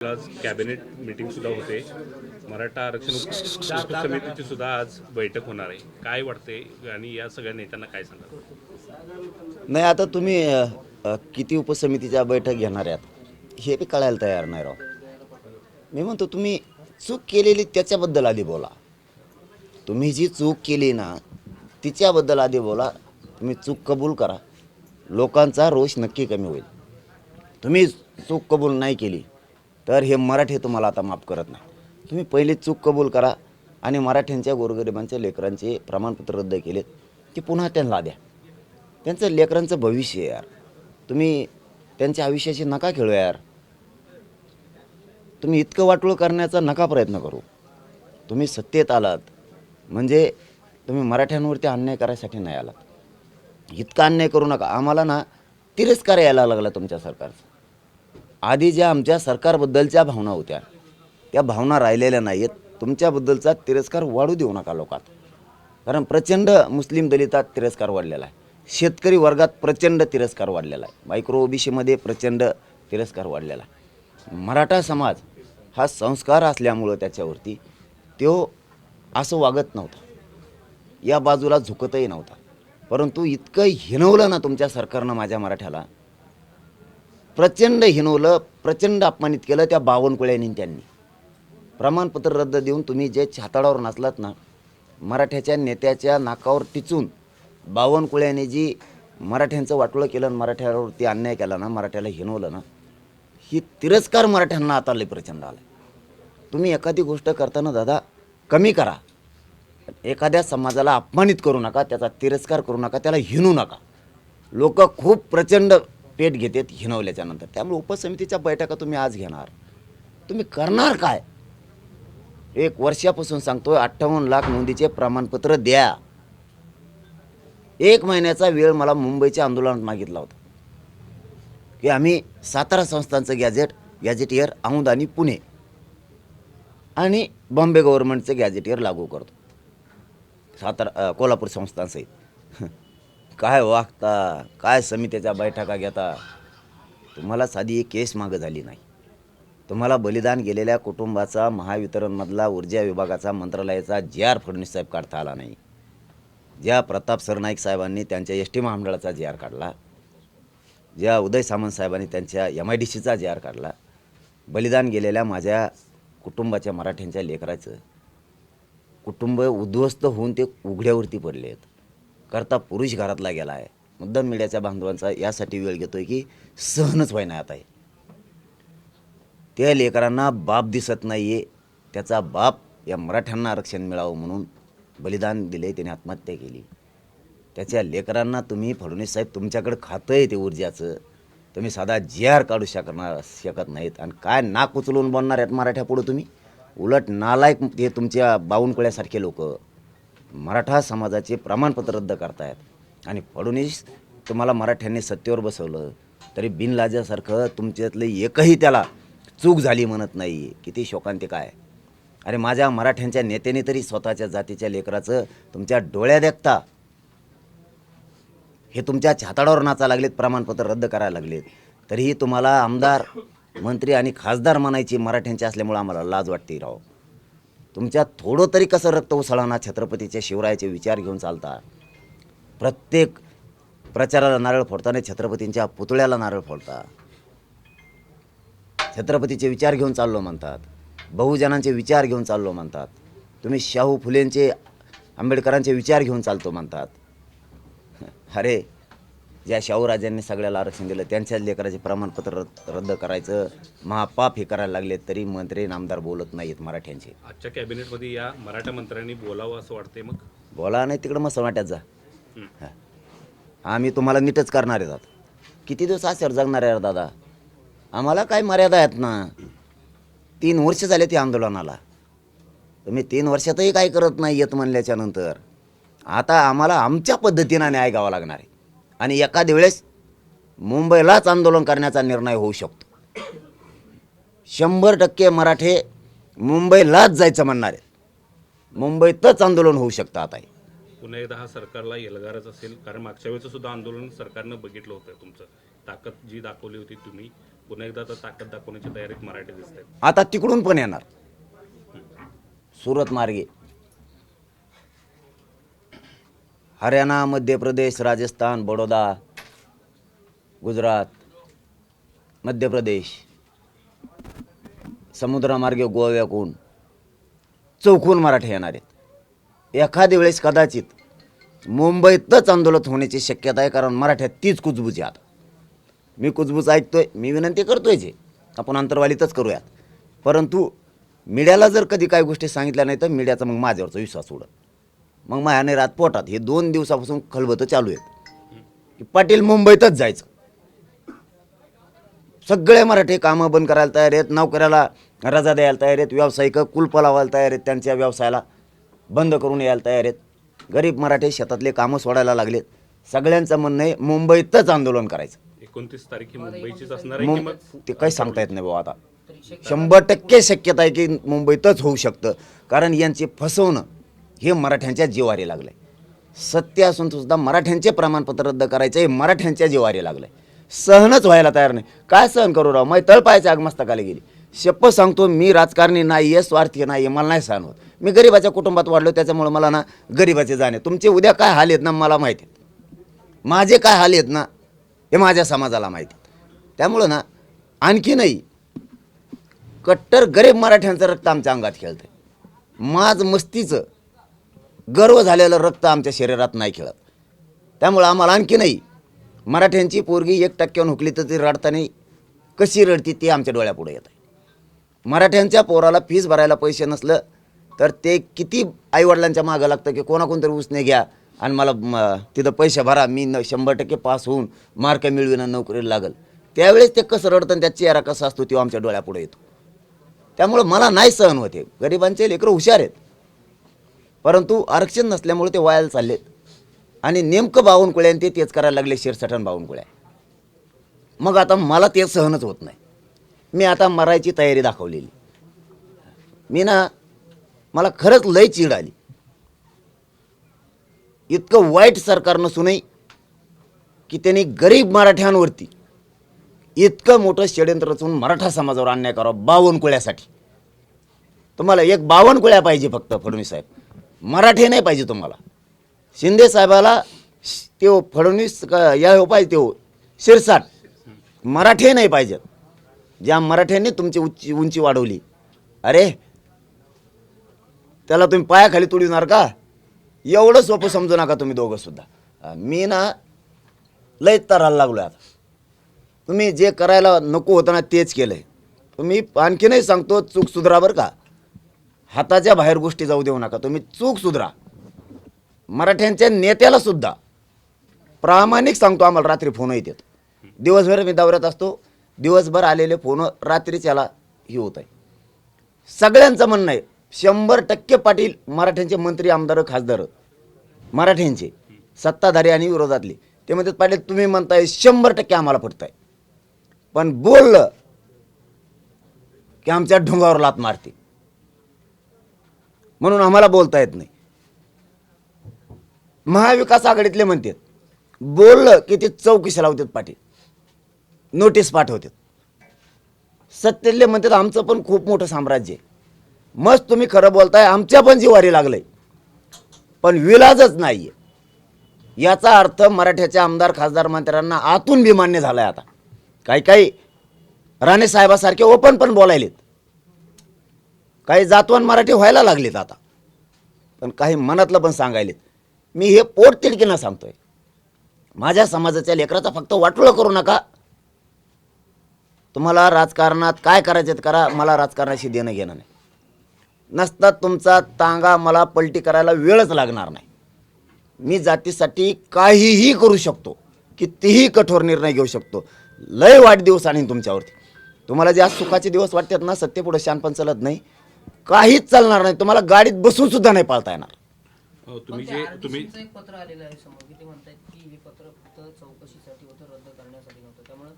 आज cabinet meeting सुद्धा होते. मराठा आरक्षण उपसमितीची सुद्धा आज बैठक होणार आहे. काय वाटते आणि या सगळ्या नेत्यांना काय सांगाल? नाही, आता तुम्ही किती उपसमितीच्या बैठक घेणार आहात हे बी कळायला तयार नाही राव. मी म्हणतो तुम्ही चूक केलेली त्याच्याबद्दल आधी बोला. तुम्ही जी चूक केली ना तिच्याबद्दल आधी बोला. तुम्ही चूक कबूल करा, लोकांचा रोष नक्की कमी होईल. तुम्ही चूक कबूल नाही केली तर हे मराठी तुम्हाला आता माफ करत नाही. तुम्ही पहिले चूक कबूल करा आणि मराठ्यांच्या गोरगरिबांच्या लेकरांचे प्रमाणपत्र रद्द केलेत ते पुन्हा त्यांना द्या. त्यांचं लेकरांचं भविष्य यार, तुम्ही त्यांच्या आयुष्याशी नका खेळू यार. तुम्ही इतकं वाटोळं करण्याचा नका प्रयत्न करू. तुम्ही सत्तेत आलात म्हणजे तुम्ही मराठ्यांवरती अन्याय करायसाठी नाही आलात. इतका अन्याय करू नका. आम्हाला ना तिरस्कार यायला लागला तुमच्या सरकारचा. आधी ज्या आमच्या सरकारबद्दलच्या भावना होत्या त्या भावना राहिलेल्या नाहीत. तुमच्याबद्दलचा तिरस्कार वाढू देऊ नका लोकात. कारण प्रचंड मुस्लिम दलितात तिरस्कार वाढलेला आहे. शेतकरी वर्गात प्रचंड तिरस्कार वाढलेला आहे. मायक्रो ओबीसीमध्ये प्रचंड तिरस्कार वाढलेला आहे. मराठा समाज हा संस्कार असल्यामुळं त्याच्यावरती तो असं वागत नव्हता, या बाजूला झुकतही नव्हता. परंतु इतकं हिणवलं ना तुमच्या सरकारनं माझ्या मराठ्याला, प्रचंड हिणवलं, प्रचंड अपमानित केलं त्या बावनकुळ्यांनी. त्यांनी प्रमाणपत्र रद्द देऊन तुम्ही जे छाताडावर नाचलात ना, मराठ्याच्या नेत्याच्या नाकावर टिचून बावनकुळ्यांनी जी मराठ्यांचं वाटोळं केलं, मराठ्यावरती अन्याय केला ना, मराठ्याला हिणवलं ना, ही तिरस्कार मराठ्यांना आता लय प्रचंड आला. तुम्ही एखादी गोष्ट करताना दादा कमी करा. एखाद्या समाजाला अपमानित करू नका, त्याचा तिरस्कार करू नका, त्याला हिणू नका. लोक खूप प्रचंड पेट घेतात हिणवल्याच्या नंतर. त्यामुळे उपसमितीच्या बैठका तुम्ही आज घेणार, तुम्ही करणार काय? 1 वर्षापासून सांगतोय 58 लाख नोंदीचे प्रमाणपत्र द्या. 1 महिन्याचा वेळ मला मुंबईच्या आंदोलनात मागितला होता की आम्ही सातारा संस्थांचं गॅजेटियर औंध आणि पुणे आणि बॉम्बे गव्हर्नमेंटचं गॅजेटियर लागू करतो, कोल्हापूर संस्थांसहित. काय वागता, काय समितीच्या बैठका घेता? तुम्हाला साधी एक केस मागं झाली नाही. तुम्हाला बलिदान गेलेल्या कुटुंबाचा महावितरणमधला ऊर्जा विभागाचा मंत्रालयाचा JR फडणवीस साहेब काढता आला नाही. ज्या प्रताप सरनाईक साहेबांनी त्यांच्या ST महामंडळाचा JR काढला, ज्या उदय सामंत साहेबांनी त्यांच्या MIDCचा JR काढला, बलिदान गेलेल्या माझ्या कुटुंबाच्या मराठ्यांच्या लेकराचं कुटुंब उद्ध्वस्त होऊन ते उघड्यावरती पडले आहेत. करता पुरुष घरातला गेला आहे. मुद्दाम मीडियाच्या बांधवांचा यासाठी वेळ घेतोय की सहनच व्हायना आता आहे. त्या लेकरांना बाप दिसत नाही आहे. त्याचा बाप या मराठ्यांना आरक्षण मिळावं म्हणून बलिदान दिले, त्याने आत्महत्या केली. त्याच्या लेकरांना तुम्ही फडणवीस साहेब तुमच्याकडे खातं आहे ते ऊर्जाचं, तुम्ही साधा JR काढू शकत नाहीत. आणि काय नाक उचलून बोलणार आहेत मराठ्यापुढं तुम्ही? उलट नालायक हे तुमच्या बावनकुळ्यासारखे लोक मराठा समाजाचे प्रमाणपत्र रद्द करतायत. आणि फडणवीस तुम्हाला मराठ्यांनी सत्तेवर बसवलं तरी बिनलाजासारखं तुमच्यातलं एकही त्याला चूक झाली म्हणत नाही. किती शोकांतिक आहे. अरे माझ्या मराठ्यांच्या नेत्याने तरी स्वतःच्या जातीच्या लेकराचं तुमच्या डोळ्यात देखता हे तुमच्या छाताडावर नाचा लागलेत, प्रमाणपत्र रद्द करायला लागलेत. तरीही तुम्हाला आमदार, मंत्री आणि खासदार म्हणायची मराठ्यांचे असल्यामुळं आम्हाला लाज वाटते राव. तुमच्यात थोडं तरी कसं रक्त उसळाना, छत्रपतीच्या शिवरायाचे विचार घेऊन चालता. प्रत्येक प्रचाराला नारळ फोडताना छत्रपतींच्या पुतळ्याला नारळ फोडता. छत्रपतीचे विचार घेऊन चाललो म्हणतात, बहुजनांचे विचार घेऊन चाललो म्हणतात. तुम्ही शाहू फुलेंचे, आंबेडकरांचे विचार घेऊन चालतो म्हणतात. अरे ज्या शाहूराजांनी सगळ्याला आरक्षण दिलं त्यांच्याच लेकराचे प्रमाणपत्र रद्द करायचं महापाप हे करायला लागले तरी मंत्री आमदार बोलत नाहीत मराठ्यांचे. आजच्या कॅबिनेटमध्ये या मराठा मंत्र्यांनी बोलावं असं वाटतंय. मग बोला नाही तिकडं मग समाट्यात जा. आम्ही तुम्हाला नीटच करणार आहेत. किती दिवस असेल जगणार आहे दादा? आम्हाला काय मर्यादा आहेत ना. 3 वर्ष झाले ते आंदोलनाला. तुम्ही 3 वर्षातही काय करत नाही येत म्हणल्याच्या नंतर आता आम्हाला आमच्या पद्धतीनं न्याय घ्यावा लागणार आहे. आणि एखाद्या वेळेस मुंबईलाच आंदोलन करण्याचा निर्णय होऊ शकतो. 100% मराठे मुंबईलाच जायचं म्हणणार आहेत. मुंबईतच आंदोलन होऊ शकतं आता. पुन्हा एकदा हा सरकारला एल्गारच असेल, कारण मागच्या वेळेचं सुद्धा आंदोलन सरकारनं बघितलं होतं. तुमचं ताकद जी दाखवली होती तुम्ही पुन्हा एकदा आता ताकद दाखवण्याची तयारीत मराठी दिसत आहेत. आता तिकडून पण येणार, सुरत मार्गे हरियाणा, मध्य प्रदेश, राजस्थान, बडोदा, गुजरात, मध्य प्रदेश, समुद्रामार्गे गोव्याकून चौकून मराठी येणार आहेत. एखाद्या वेळेस कदाचित मुंबईतच आंदोलन होण्याची शक्यता आहे, कारण मराठ्यात तीच कुजबूज आहे. आता मी कुजबूज ऐकतोय, मी विनंती करतोय जे आपण अंतर्वालीतच करूयात, परंतु मीडियाला जर कधी काही गोष्टी सांगितल्या नाही तर मीडियाचा मग माझ्यावरचा विश्वास उडत. मग माझ्याने रात पोटात हे 2 दिवसापासून खलबतं चालू आहेत की पाटील मुंबईतच जायचं. सगळे मराठी कामं बंद करायला तयार आहेत, नोकऱ्याला रजा द्यायला तयार आहेत, व्यावसायिक कुलप लावायला तयार आहेत, त्यांच्या व्यवसायाला बंद करून यायला तयार आहेत. गरीब मराठी शेतातले कामं सोडायला लागलेत. सगळ्यांचं म्हणणं आहे मुंबईतच आंदोलन करायचं. 29 तारीख ही मुंबईचीच असणार आहे की मग ते काही सांगता येत नाही बाबा. आता 100% शक्यता आहे की मुंबईतच होऊ शकतं, कारण यांची फसवणं हे मराठ्यांच्या जिवारी लागलंय. सत्य असून सुद्धा मराठ्यांचे प्रमाणपत्र रद्द करायचं हे मराठ्यांच्या जिवारी लागलंय. सहनच व्हायला तयार नाही. काय सहन करू राव, माझी तळपायाच्या आगमस्तकाला गेली. शपथ सांगतो, मी राजकारणी नाही आहे, स्वार्थी नाही आहे, मला नाही सहन होत. मी गरिबाच्या कुटुंबात वाढलो, त्याच्यामुळे मला ना गरिबाचे जाणे. तुमचे उद्या काय हाल आहेत ना मला माहिती आहेत, माझे काय हाल आहेत ना हे माझ्या समाजाला माहिती आहेत. त्यामुळं ना आणखी नाही, कट्टर गरीब मराठ्यांचं रक्त आमच्या अंगात खेळतंय. माज मस्तीचं गर्व झालेलं रक्त आमच्या शरीरात नाही खेळत. त्यामुळं आम्हाला आणखी नाही, मराठ्यांची पोरगी 1% हुकली तर ती रडता नाही, कशी रडती ते आमच्या डोळ्यापुढे येत आहे. मराठ्यांच्या पोराला फीस भरायला पैसे नसलं तर ते किती आईवडिलांच्या मागं लागतं की कोणाकोणतरी उसने घ्या आणि मला तिथं पैसे भरा, मी 100% पास होऊन मार्क मिळविणं नोकरीला लागल. त्यावेळेस ते कसं रडतं आणि त्याचा चेहरा कसा असतो तो आमच्या डोळ्यापुढे येतो. त्यामुळं मला नाही सहन होते. गरिबांचे लेकरं हुशार आहेत, परंतु आरक्षण नसल्यामुळे ते वायाला चाललेत. आणि नेमकं बावनकुळ्याने तेच करायला लागले, शिरसटण बावनकुळ्या. मग आता मला ते सहनच होत नाही. मी आता मरायची तयारी दाखवलेली. मी ना, मला खरंच लय चीड आली. इतकं वाईट सरकार नसूनही की त्यांनी गरीब मराठ्यांवरती इतकं मोठं षड्यंत्र रचून मराठा समाजावर अन्याय करावा बावनकुळ्यासाठी. तुम्हाला एक बावनकुळ्या पाहिजे फक्त फडणवीस साहेब, मराठी नाही पाहिजे तुम्हाला. शिंदे साहेबाला तो फडणवीस या हो पाहिजे, तो शिरसाट मराठी नाही पाहिजेत. ज्या मराठ्यांनी तुमची उंची वाढवली, अरे त्याला तुम्ही पायाखाली तुडविणार का? एवढं सोपं समजू नका तुम्ही दोघं सुद्धा. मी ना लय तरायला लागलो. आता तुम्ही जे करायला नको होतं ना तेच केलं आहे. तुम्ही आणखीनही सांगतो, चूक सुधरा बरं का. हाताच्या बाहेर गोष्टी जाऊ देऊ नका. तुम्ही चूक सुधरा. मराठ्यांच्या नेत्याला सुद्धा प्रामाणिक सांगतो, आम्हाला रात्री फोन येतात. दिवसभर मी दौऱ्यात असतो, दिवसभर आलेले फोन रात्रीच्याला ही होत आहे. सगळ्यांचं म्हणणं आहे 100% पाटील मराठ्यांचे मंत्री, आमदार, खासदार मराठ्यांचे सत्ताधारी आणि विरोधातले ते म्हणतात, पाटील तुम्ही म्हणताय 100% आम्हाला पटत आहे, पण बोललं की आमच्या ढोंगावर लात मारते म्हणून आम्हाला बोलता येत नाही. महाविकास आघाडीतले म्हणतात, बोललं की ते चौकशी लावतात, पाटील नोटीस पाठवतात. सत्तेतले म्हणतात आमचं पण खूप मोठं साम्राज्य आहे. मस्त तुम्ही खरं बोलताय, आमच्या पण जिवारी लागलंय, पण विलाजच नाहीये. याचा अर्थ मराठ्याच्या आमदार, खासदार, मंत्र्यांना आतून भी मान्य झालाय. आता काही काही राणे साहेबासारखे ओपन पण बोलायलेत, काही जातवान मराठी व्हायला लागलेत आता, पण काही मनातलं पण सांगायलेत. मी हे पोट तिडकीनं सांगतोय, माझ्या समाजाच्या लेकराचा फक्त वाटोळं करू नका. तुम्हाला राजकारणात काय करायचं ते करा, मला राजकारणाशी देणं घेणं नाही. नसता तुमचा तांगा मला पलटी करायला वेळच लागणार नाही. मी जातीसाठी काहीही करू शकतो, कितीही कठोर निर्णय घेऊ शकतो. लय वाईट दिवस आणि तुमच्यावरती. तुम्हाला जे आज सुखाचे दिवस वाटतात ना, सत्तेपुढे शानपण चालत नाही, काहीच चालणार नाही. तुम्हाला गाडीत बसून सुद्धा नाही पाळता येणार. तुम्ही एक पत्र आलेलं आहे समोर की ते म्हणतात की हे पत्र फक्त चौकशीसाठी होतं, रद्द करण्यासाठी नव्हतं. त्यामुळे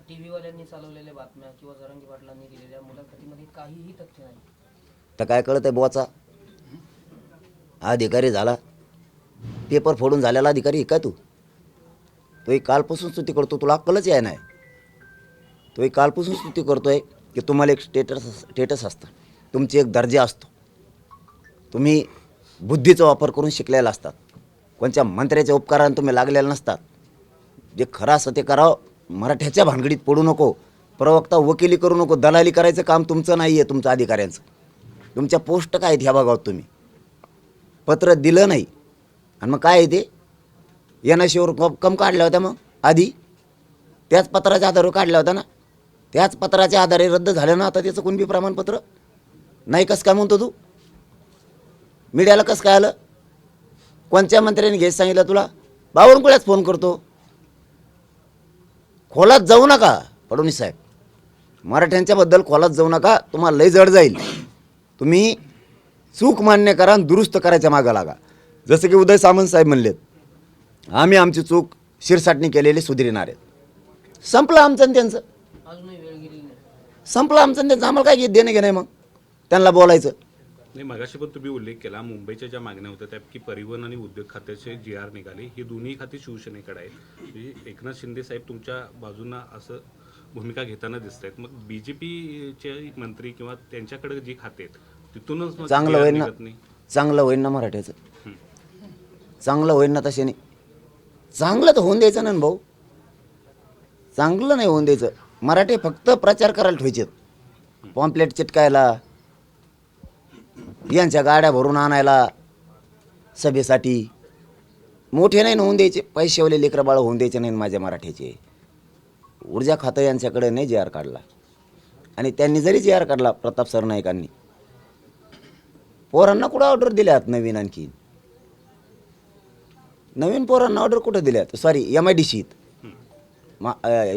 टीव्ही वाल्यांनी चालवलेल्या बातम्या किंवा जरांगी पाटलांनी दिलेल्या मुलाखतीमध्ये काहीही तथ्य नाही. तर काय कळत आहे बुवाचा? अधिकारी झाला, पेपर फोडून झालेला अधिकारी काय तू? तो एक कालपासून सुट्टी करतो, तुला अक्कलच आहे नाही. तो एक कालपासून स्तुती करतोय की तुम्हाला एक स्टेटस असतं, तुमची एक दर्जा असतो, तुम्ही बुद्धीचा वापर करून शिकलेला असतात, कोणत्या मंत्र्याच्या उपकाराने तुम्ही लागलेला नसतात. जे खरं असं ते करावं, मराठ्याच्या भानगडीत पडू नको, प्रवक्ता वकिली करू नको, दलाली करायचं काम तुमचं नाही आहे, तुमचं अधिकाऱ्यांचं. तुमच्या पोस्ट काय आहेत ह्या बघावं तुम्ही. पत्र दिलं नाही आणि मग काय आहे ते एनआयसीवर कम काढल्या होत्या, मग आधी त्याच पत्राच्या आधारावर काढल्या होत्या ना, त्याच पत्राच्या आधारे रद्द झालं ना आता त्याचं कोणबी प्रमाणपत्र नाही. कसं काय म्हणतो तू, मीडियाला कसं काय आलं, कोणत्या मंत्र्यांनी घ्यायचं सांगितलं तुला, बावनकुळ्यात फोन करतो. खोलात जाऊ नका फडणवीस साहेब, मराठ्यांच्याबद्दल खोलात जाऊ नका, तुम्हाला लय जड जाईल. तुम्ही चूक मान्य करा आणि दुरुस्त करायच्या मागं लागा. जसं की उदय सामंत साहेब म्हणलेत, आम्ही आमची चूक शिरसाटणी केलेली सुधारणार आहेत. संपलं आमचं आणि त्यांचं, अजूनही वेळ गेलेली नाही. संपलं आमचं आणि त्यांचं. आम्हाला काय देणं घेणं आहे मग त्यांना बोलायचं. नाही, मगाशी पण तुम्ही उल्लेख केला मुंबईच्या ज्या मागण्या होत्या त्यापैकी परिवहन आणि उद्योग खात्याचे GR निघाले, ही दोन्ही खाती शिवसेनेकडे आहेत. म्हणजे एकनाथ शिंदे साहेब तुमच्या बाजूनं असं भूमिका घेताना दिसत आहेत. मग BJPचे मंत्री किंवा त्यांच्याकडे जी खाते आहेत तिथूनच मग चांगलं GR होईल ना, निघत नाही. चांगलं होईल ना मराठ्याचं, चांगलं होईल ना. तसे नाही, चांगलं तर होऊन द्यायचं ना भाऊ, चांगलं नाही होऊन द्यायचं. मराठी फक्त प्रचार करायला ठेवायचे, पॉम्पलेट चिटकायला, यांच्या गाड्या भरून आणायला सभेसाठी. मोठे नाही होऊन द्यायचे, पैसेवाले लेकरं बाळ होऊन द्यायचे नाही माझ्या मराठ्याचे. ऊर्जा खातं यांच्याकडे नाही GR काढला, आणि त्यांनी जरी GR काढला प्रताप सरनाईकांनी, पोरांना कुठं ऑर्डर दिल्यात नवीन, आणखी नवीन पोरांना ऑर्डर कुठं दिल्यात, सॉरी MIDCत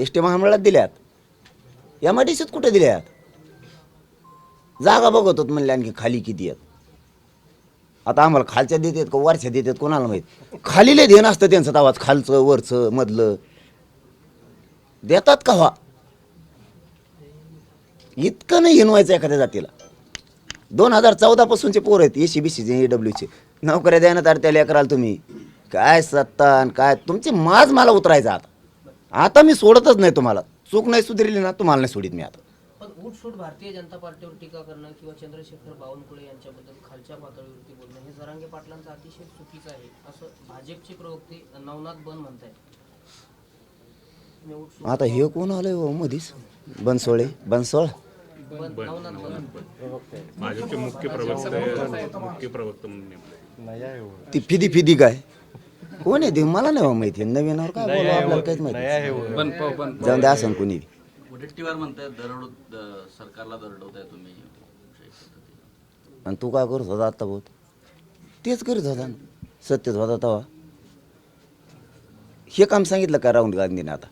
ST महामंडळात दिल्यात, MIDCत कुठं दिल्यात. जागा बघत होत म्हणले आणखी खाली किती आहेत. आता आम्हाला खालच्या देतात का वरच्या देतात कोणाला माहीत. खाली लय देणं असतं त्यांचं आवाज, खालचं वरचं मधलं देतात का व्हा. इतकं नाही हिनवायचं एखाद्या जातीला. 2014 पासूनचे पोर आहेत ACBCचे AWचे नोकऱ्या द्यायला, तर त्या लेकराला तुम्ही काय सत्ता आणि काय तुमचे माज मला उतरायचा. आता मी सोडतच नाही तुम्हाला. चूक नाही सुधारली ना तुम्हाला नाही सोडित मी आता. पण उठसूट भारतीय जनता पार्टीवर टीका करणं किंवा चंद्रशेखर बावनकुळे यांच्याबद्दल खालच्या पातळीवरती बोलणं हे जरांगे पाटलांचं अतिशय चुकीचं आहे, असं भाजपचे प्रवक्ते नवनाथ बन म्हणतायत. तुम्ही उठसूट आता हे कोण आलंय हो मधीच, बनसोळे बनसोळ नवनाथ बन भाजपचे मुख्य प्रवक्ता म्हणून नेमले. ती फिदी काय कोण आहे ते मला नाही माहिती. नवीनवर काय बोलावं आपल्याला काहीच माहिती. जाऊन द्या असं कोणी. मुदट्टीवार म्हणताय सरकारला दरडवताय तुम्ही. आणि तू काय करत होता आता बहुत तेच करीत होता ना, सत्यच होता तेव्हा. हे काम सांगितलं का राहुल गांधीने आता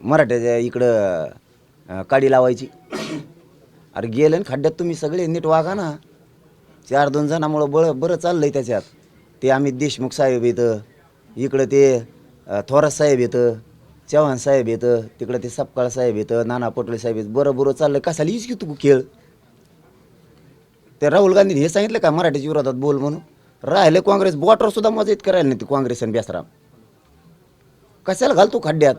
मराठ्याच्या इकडं काडी लावायची. अरे गेलं ना खड्ड्यात तुम्ही सगळे, नीट वागा ना. 4-2 जणांमुळं बरं चाललंय त्याच्यात. ते अमित देशमुख साहेब येतं, इकडं ते थोरात साहेब येतं, चव्हाण साहेब येतं, तिकडं ते सपकाळ साहेब येतं, नाना पटोले साहेब येतं. बरं चाललंय. कशाला हीच की तू खेळ. ते राहुल गांधीने हे सांगितलं का मराठीच्या विरोधात बोल म्हणून. राहिले काँग्रेस बोटवर सुद्धा मजा करायला नाही ती काँग्रेस आणि बेसराम. कशाला घाल तू खड्ड्यात,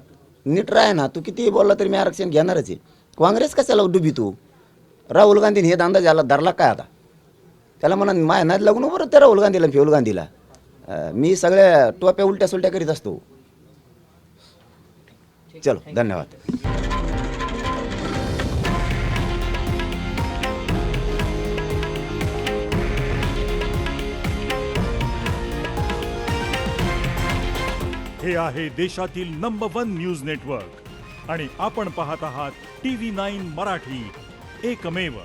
नीट राह ना. तू किती बोलला तरी मी आरक्षण घेणारच आहे. काँग्रेस कशाला डुबी तू. राहुल गांधीने हे दांदा झाला धरला काय आता. त्याला म्हणा माय नाद लागून बरं त्या राहुल गांधीला फेहुल गांधीला. मी सगळ्या टोप्या उलट्या सुलट्या करीत असतो. चलो धन्यवाद. हे आहे देशातील नंबर 1 न्यूज नेटवर्क आणि आपण पाहत आहात TV9 मराठी, एकमेव.